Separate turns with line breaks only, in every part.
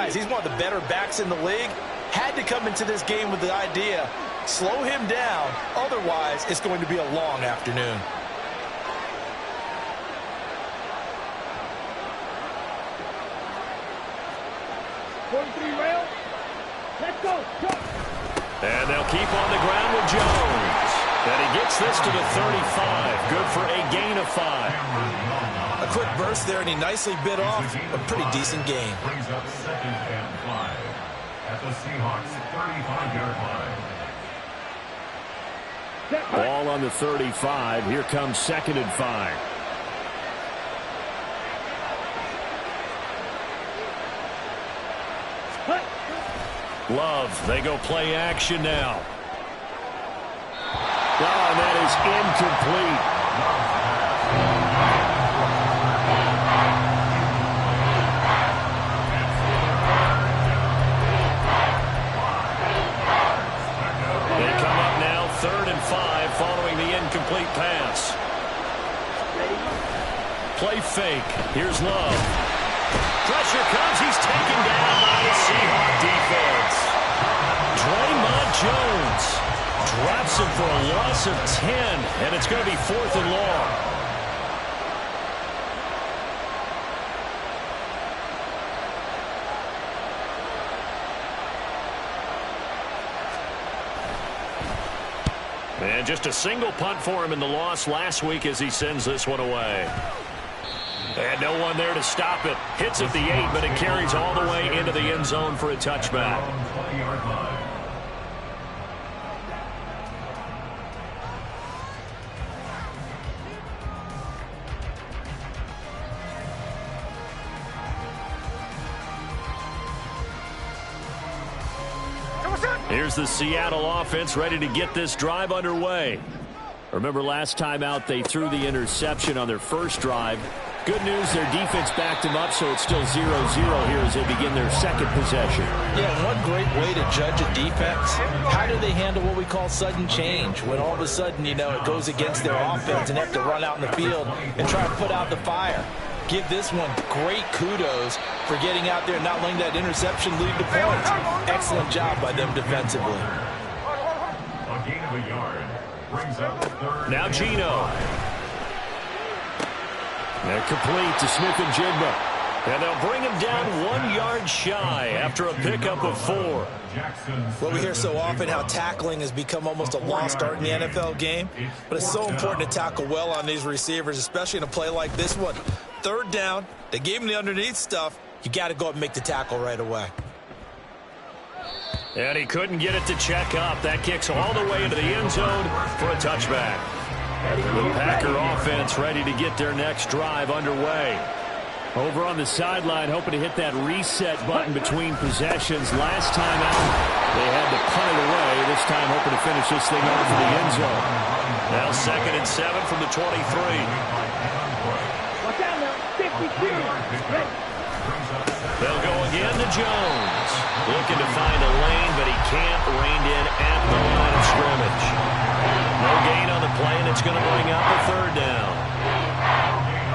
size. He's one of the better backs in the league. Had to come into this game with the idea, slow him down. Otherwise, it's going to be a long afternoon.
Let's go.
And they'll keep on the ground with Jones. And he gets this to the 35. Good for a gain of 5.
A quick burst there, and he nicely bit off a pretty decent gain.
Brings up 2nd and 5 at the Seahawks 35-yard line.
Ball on the 35. Here comes 2nd and 5. Love, they go play action now. Oh, and that is incomplete. They come up now 3rd and 5 following the incomplete pass. Play fake. Here's Love. Pressure comes. He's taken down by the Seahawk defense. Draymond Jones drops him for a loss of 10, and it's going to be 4th and long. And just a single punt for him in the loss last week as he sends this one away. And no one there to stop it. Hits at the 8, but it carries all the way into the end zone for a touchback. Here's the Seattle offense ready to get this drive underway. Remember last time out they threw the interception on their first drive. Good news, their defense backed them up, so it's still 0-0 here as they begin their second possession.
Yeah, one great way to judge a defense, how do they handle what we call sudden change? When all of a sudden, you know, it goes against their offense and they have to run out in the field and try to put out the fire. Give this one great kudos for getting out there and not letting that interception lead to points. Excellent job by them defensively.
A gain of a yard brings up 3rd.
Now Gino. They're complete to Smith and Jigba. And they'll bring him down 1 yard shy after a pickup of 4.
Well, we hear so often how tackling has become almost a lost art in the NFL game, but it's so important to tackle well on these receivers, especially in a play like this one. 3rd down, they gave him the underneath stuff. You got to go up and make the tackle right away.
And he couldn't get it to check up. That kicks all the way into the end zone for a touchback. The Packer offense ready to get their next drive underway. Over on the sideline, hoping to hit that reset button between possessions. Last time out, they had to punt it away. This time, hoping to finish this thing off in the end zone. Now 2nd and 7 from the 23.
Watch out now. 52.
They'll go again to Jones. Looking to find a lane, but he can't. Reined in at the line of scrimmage. No gain on the play, and it's going to bring up a 3rd down.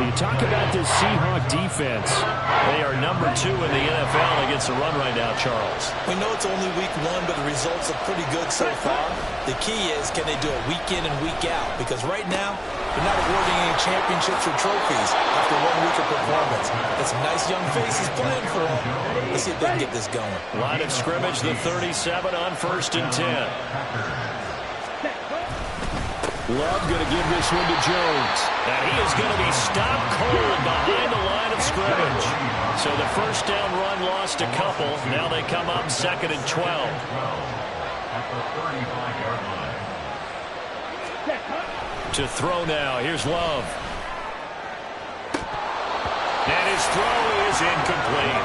You talk about this Seahawk defense. They are number 2 in the NFL against the run right now, Charles.
We know it's only week 1, but the results look pretty good so far. The key is, can they do it week in and week out? Because right now, they're not awarding any championships or trophies after 1 week of performance. Got some nice young faces playing for them. Let's see if they can get this going.
Line of scrimmage, the 37 on 1st and 10. Love going to give this one to Jones. And he is going to be stopped cold behind the line of scrimmage. So the 1st down run lost a couple. Now they come up 2nd and 12.
At the 35-yard line.
To throw now. Here's Love. And his throw is incomplete.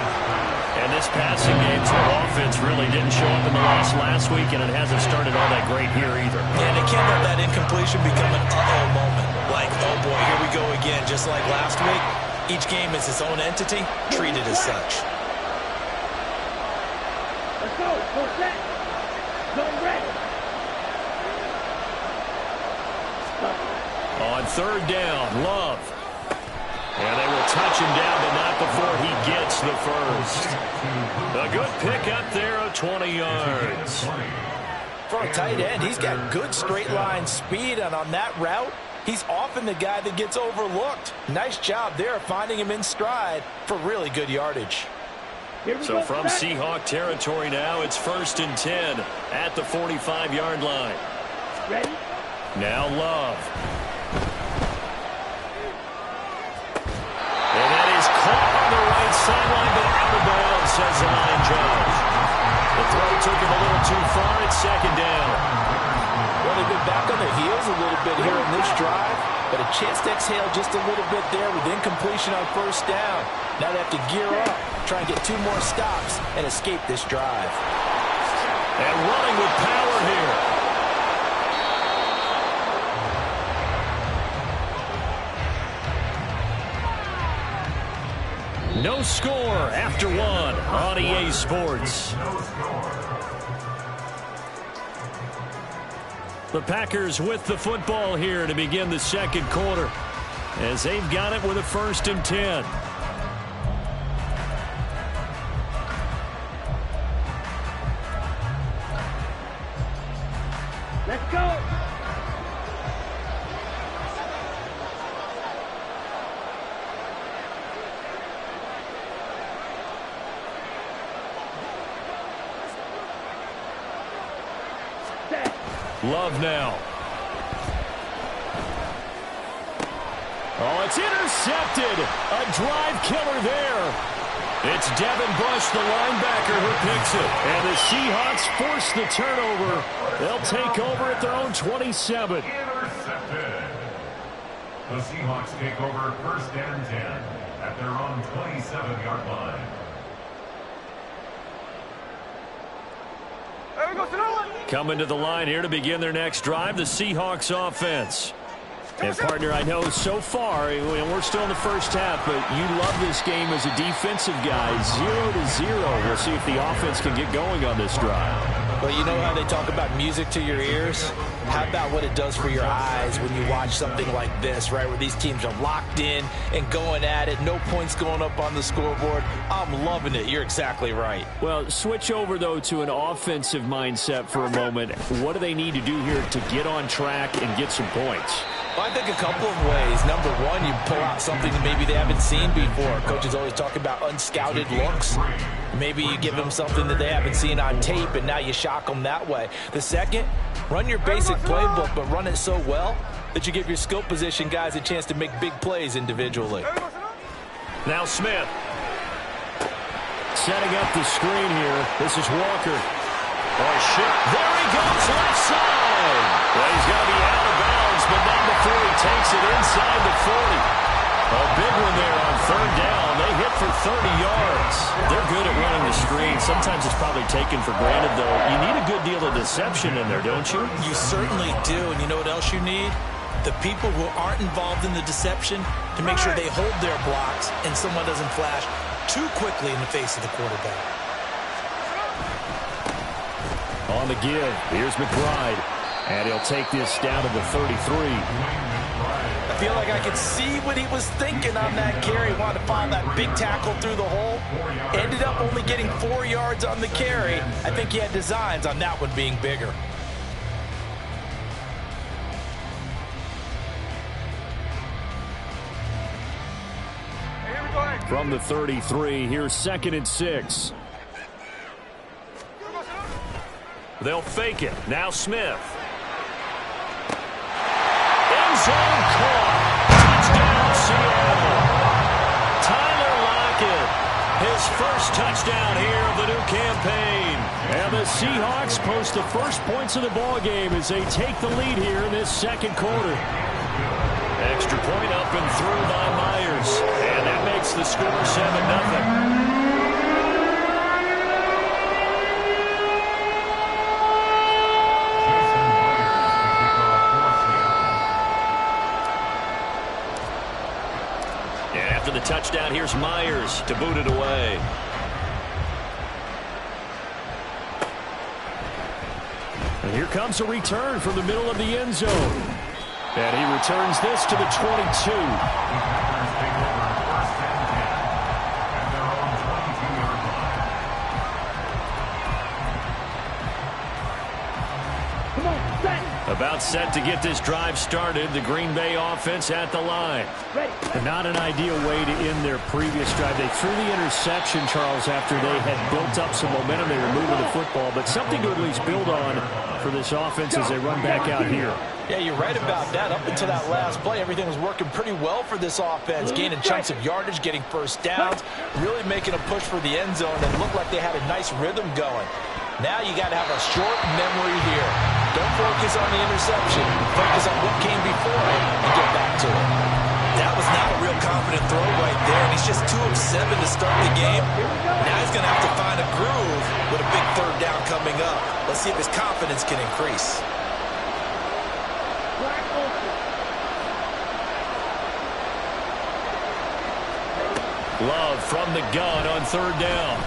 And this passing game for offense really didn't show up in the loss last week, and it hasn't started all that great here either.
Yeah, they can't let that incompletion become an uh-oh moment. Like, oh boy, here we go again, just like last week. Each game is its own entity, treated as such.
Let's go. Full set. Zone ready.
On 3rd down, Love. And they will touch him down, but not before he gets the first. The A good pickup there of 20 yards.
For a tight end, he's got good straight line speed, and on that route, he's often the guy that gets overlooked. Nice job there finding him in stride for really good yardage.
So from Seahawk territory now, it's 1st and 10 at the 45-yard line.
Ready?
Now Love. And that is caught on the right sideline, but out of bounds, says the line judge. The throw took him a little too far. It's 2nd down.
Well, they've been back on the heels a little bit here in this drive, but a chance to exhale just a little bit there with incompletion on 1st down. Now they have to gear up, try and get 2 more stops, and escape this drive.
And running with power here. No score after 1 on EA Sports. The Packers with the football here to begin the 2nd quarter, as they've got it with a 1st and 10.
Let's go.
Love now. Oh, it's intercepted. A drive killer there. It's Devin Bush, the linebacker, who picks it. And the Seahawks force the turnover. They'll take over at their own 27.
Intercepted. The Seahawks take over 1st and 10 at their own 27-yard line.
Coming to the line here to begin their next drive, the Seahawks offense. And, partner, I know so far, and we're still in the 1st half, but you love this game as a defensive guy. 0-0. We'll see if the offense can get going on this drive.
Well, you know how they talk about music to your ears? How about what it does for your eyes when you watch something like this, right, where these teams are locked in and going at it, no points going up on the scoreboard? I'm loving it. You're exactly right.
Well, switch over, though, to an offensive mindset for a moment. What do they need to do here to get on track and get some points?
Well, I think a couple of ways. Number one, you pull out something that maybe they haven't seen before. Coaches always talk about unscouted looks. Maybe you give them something that they haven't seen on tape, and now you shock them that way. The second, run your basic playbook, but run it so well that you give your skill position guys a chance to make big plays individually.
Now Smith. Setting up the screen here. This is Walker. Oh, shit. There he goes, left side. Well, he's got to be out of bounds, but not before he takes it inside the 40. A big one there on 3rd down. They hit for 30 yards. They're good at running the screen. Sometimes it's probably taken for granted, though. You need a good deal of deception in there, don't you?
You certainly do, and you know what else you need? The people who aren't involved in the deception to make sure they hold their blocks and someone doesn't flash too quickly in the face of the quarterback.
On the give, here's McBride. And he'll take this down to the 33.
I feel like I could see what he was thinking on that carry. Wanted to file that big tackle through the hole. Ended up only getting 4 yards on the carry. I think he had designs on that one being bigger.
From the 33, here's 2nd and 6. They'll fake it. Now Smith. End zone caught. Touchdown, Seattle. Tyler Lockett, his first touchdown here of the new campaign. And the Seahawks post the first points of the ball game as they take the lead here in this 2nd quarter. Extra point up and through by Myers. And that makes the score 7-0. After the touchdown, here's Myers to boot it away. And here comes a return from the middle of the end zone. And he returns this to the 22. About set to get this drive started. The Green Bay offense at the line. Not an ideal way to end their previous drive. They threw the interception, Charles, after they had built up some momentum. They were moving the football, but something to at least build on for this offense as they run back out here.
Yeah, you're right about that. Up until that last play, everything was working pretty well for this offense. Gaining chunks of yardage, getting first downs, really making a push for the end zone, and looked like they had a nice rhythm going. Now you got to have a short memory here. Don't focus on the interception. Focus on what came before it and get back to it.
That was not a real confident throw right there, and he's just 2 of 7 to start the game. Now he's going to have to find a groove with a big third down coming up. Let's see if his confidence can increase.
Love from the gun on third down.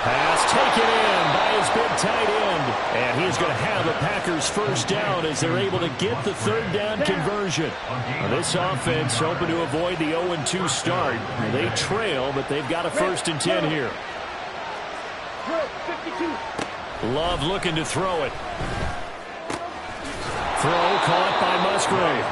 Pass taken in by his big tight end. And he's going to have the Packers first down as they're able to get the third down conversion. Now this offense hoping to avoid the 0-2 start. They trail, but they've got a 1st and 10 here. Love looking to throw it. Throw caught by Musgrave.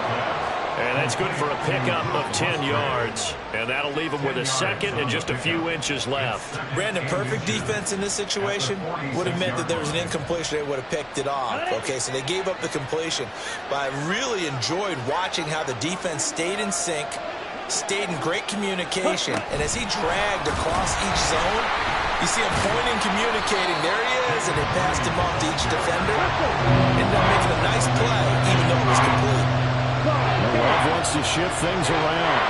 And that's good for a pickup of 10 yards. And that'll leave him with a 2nd and just a few inches left.
Brandon, perfect defense in this situation would have meant that there was an incompletion. They would have picked it off. Okay, so they gave up the completion. But I really enjoyed watching how the defense stayed in sync, stayed in great communication. And as he dragged across each zone, you see him pointing, communicating. There he is, and they passed him off to each defender. Ended up making a nice play, even though it was complete.
Love wants to shift things around.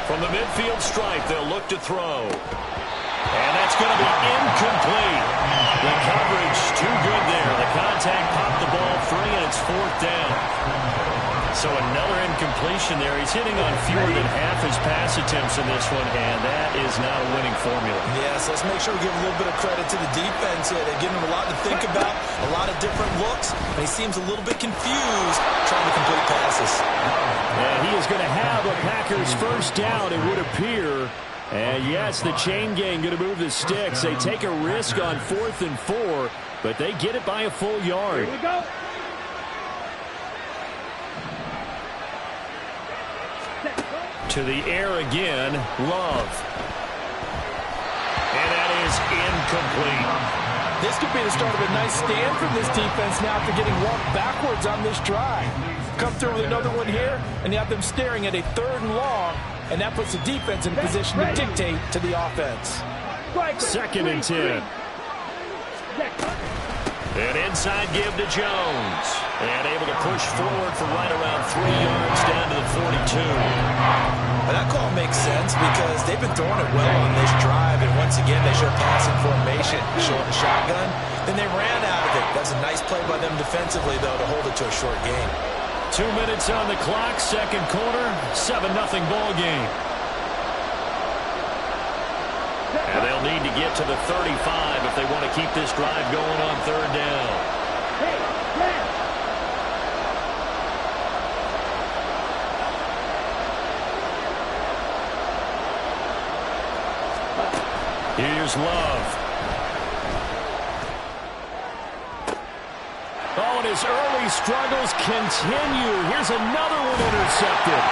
From the midfield stripe, they'll look to throw. And that's going to be incomplete. The coverage too good there. The contact popped the ball free, and it's 4th down. So another incompletion there. He's hitting on fewer than half his pass attempts in this one, and that is not a winning formula.
Yes, let's make sure we give a little bit of credit to the defense here. They're giving him a lot to think about, a lot of different looks, and he seems a little bit confused trying to complete passes.
And he is going to have a Packers first down, it would appear. And yes, the chain gang going to move the sticks. They take a risk on 4th and 4, but they get it by a full yard.
Here we go.
To the air again, Love. And that is incomplete.
This could be the start of a nice stand from this defense now after getting walked backwards on this drive. Come through with another one here, and you have them staring at a 3rd and long, and that puts the defense in position to dictate to the offense.
2nd and 10. An inside give to Jones. And able to push forward for right around 3 yards down to the 42.
Well, that call makes sense because they've been throwing it well on this drive, and once again they show passing formation, short shotgun. Then they ran out of it. That's a nice play by them defensively, though, to hold it to a short game.
2 minutes on the clock, 2nd quarter, 7-0 ball game. And they'll need to get to the 35 if they want to keep this drive going on 3rd down. Here's Love. Oh, and his early struggles continue. Here's another one intercepted.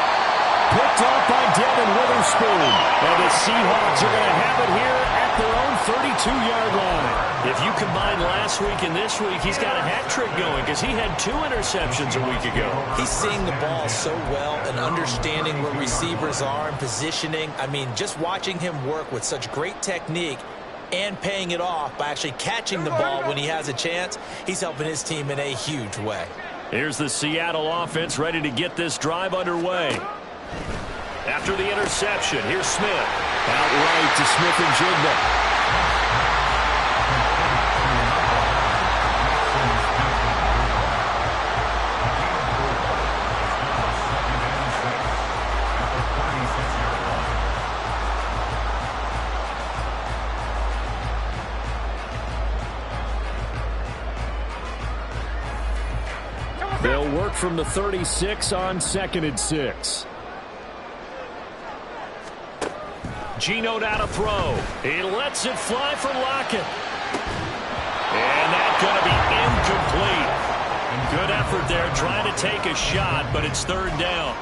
Picked off by Devin Witherspoon. And the Seahawks are going to have it here at their own 32-yard line. If you combine last week and this week, he's got a hat trick going because he had 2 interceptions a week ago.
He's seeing the ball so well and understanding where receivers are and positioning. I mean, just watching him work with such great technique and paying it off by actually catching the ball when he has a chance, he's helping his team in a huge way.
Here's the Seattle offense ready to get this drive underway. After the interception, here's Smith. Out right to Smith and Jigba. They'll work from the 36 on 2nd and 6. Gino now to throw. He lets it fly for Lockett. And that's going to be incomplete. Good effort there trying to take a shot, but it's third down.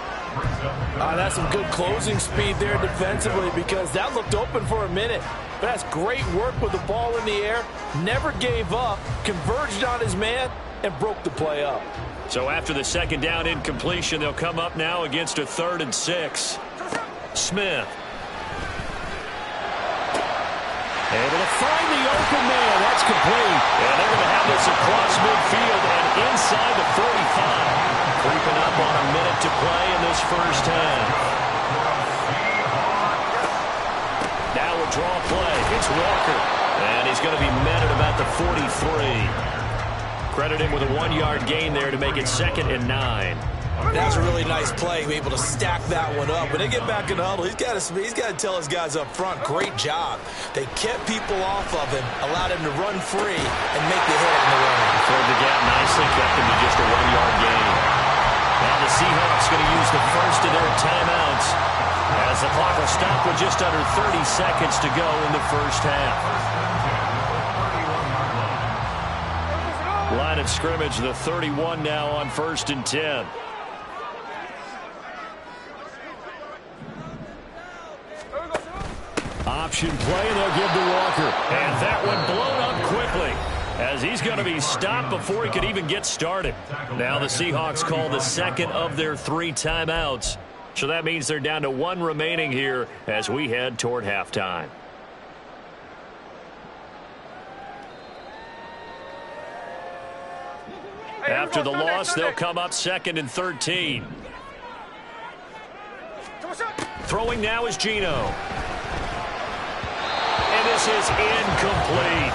That's some good closing speed there defensively because that looked open for a minute. But that's great work with the ball in the air. Never gave up, converged on his man, and broke the play up.
So after the second down incompletion, they'll come up now against a 3rd and 6. Smith. Able to find the open man. That's complete. And they're going to have this across midfield and inside the 45. Creeping up on a minute to play in this first half. Now a draw play. It's Walker. And he's going to be met at about the 43. Credit him with a 1-yard gain there to make it 2nd and 9.
That was a really nice play, able to stack that one up. When they get back in the huddle, he's got to tell his guys up front, great job. They kept people off of him, allowed him to run free, and make the hit on the run.
Filled the gap nicely, kept him to just a 1-yard gain. Now the Seahawks going to use the first of their timeouts as the clock will stop with just under 30 seconds to go in the first half. Line of scrimmage, the 31 now on 1st and 10. Option play, and they'll give to Walker. And that one blown up quickly as he's going to be stopped before he could even get started. Now the Seahawks call the second of their 3 timeouts. So that means they're down to 1 remaining here as we head toward halftime. After the loss, they'll come up 2nd and 13. Throwing now is Gino. And this is incomplete.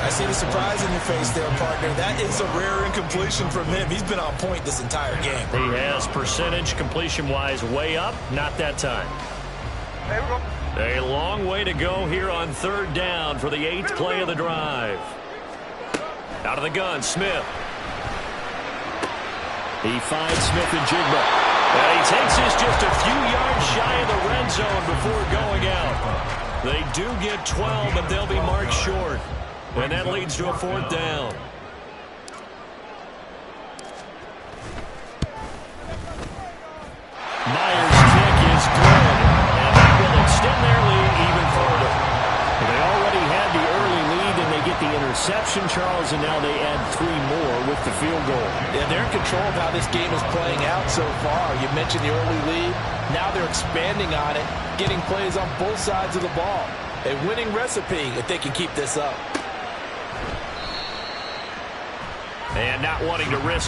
I see the surprise in your face there, partner. That is a rare incompletion from him. He's been on point this entire game.
He has percentage completion-wise way up. Not that time. A long way to go here on 3rd down for the 8th play of the drive. Out of the gun, Smith. He finds Smith and Jigba. And he takes this just a few yards shy of the red zone before going out. They do get 12, but they'll be marked short. And that leads to a 4th down. Myers' kick is good. And that will extend their lead even further. They already had the early lead, and they get the interception, Charles, and now they add 3 more with the field goal.
Yeah, they're in control of how this game is playing out so far. You mentioned the early lead. Now they're expanding on it, getting plays on both sides of the ball. A winning recipe if they can keep this up.
And not wanting to risk